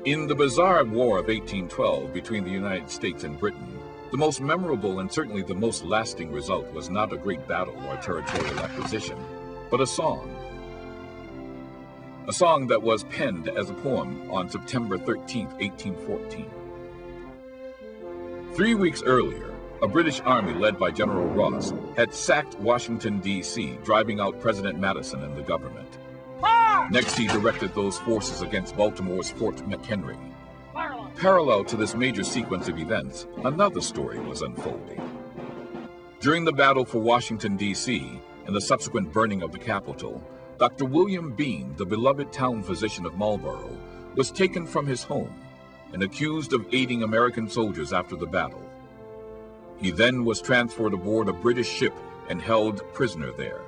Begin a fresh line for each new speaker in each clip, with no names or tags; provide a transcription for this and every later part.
In the bizarre War of 1812 between the United States and Britain, the most memorable and certainly the most lasting result was not a great battle or territorial acquisition, but a song. A song that was penned as a poem on September 13, 1814. 3 weeks earlier, a British army led by General Ross had sacked Washington, D.C., driving out President Madison and the government. Next, he directed those forces against Baltimore's Fort McHenry. Parallel to this major sequence of events, another story was unfolding. During the battle for Washington, D.C., and the subsequent burning of the Capitol, Dr. William Bean, the beloved town physician of Marlborough, was taken from his home and accused of aiding American soldiers after the battle. He then was transferred aboard a British ship and held prisoner there.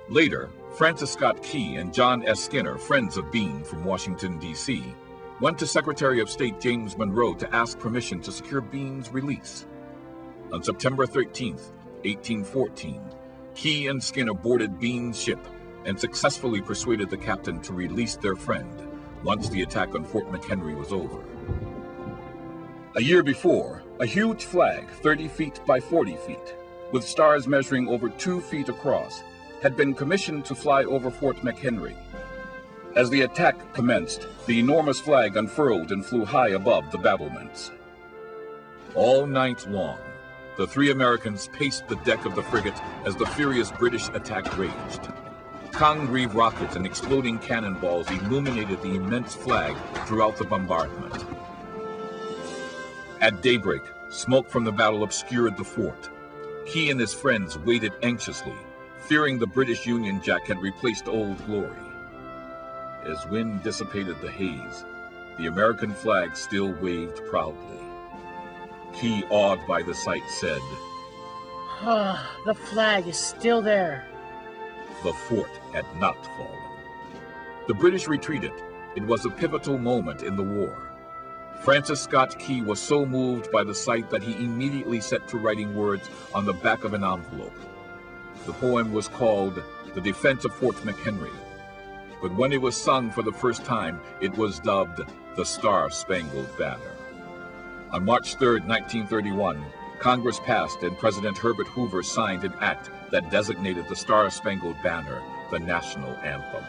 Later, Francis Scott Key and John S. Skinner, friends of Bean from Washington, D.C., went to Secretary of State James Monroe to ask permission to secure Bean's release. On September 13, 1814, Key and Skinner boarded Bean's ship and successfully persuaded the captain to release their friend once the attack on Fort McHenry was over. A year before, a huge flag 30 feet by 40 feet, with stars measuring over 2 feet across, had been commissioned to fly over Fort McHenry. As the attack commenced, the enormous flag unfurled and flew high above the battlements. All night long, the three Americans paced the deck of the frigate as the furious British attack raged. Congreve rockets and exploding cannonballs illuminated the immense flag throughout the bombardment. At daybreak, smoke from the battle obscured the fort. Key and his friends waited anxiously, fearing the British Union Jack had replaced Old Glory. As wind dissipated the haze, the American flag still waved proudly. Key, awed by the sight, said,
The flag is still there.
The fort had not fallen. The British retreated. It was a pivotal moment in the war. Francis Scott Key was so moved by the sight that he immediately set to writing words on the back of an envelope. The poem was called The Defense of Fort McHenry, but when it was sung for the first time, it was dubbed the Star-Spangled Banner. On March 3, 1931, Congress passed and President Herbert Hoover signed an act that designated the Star-Spangled Banner the national anthem.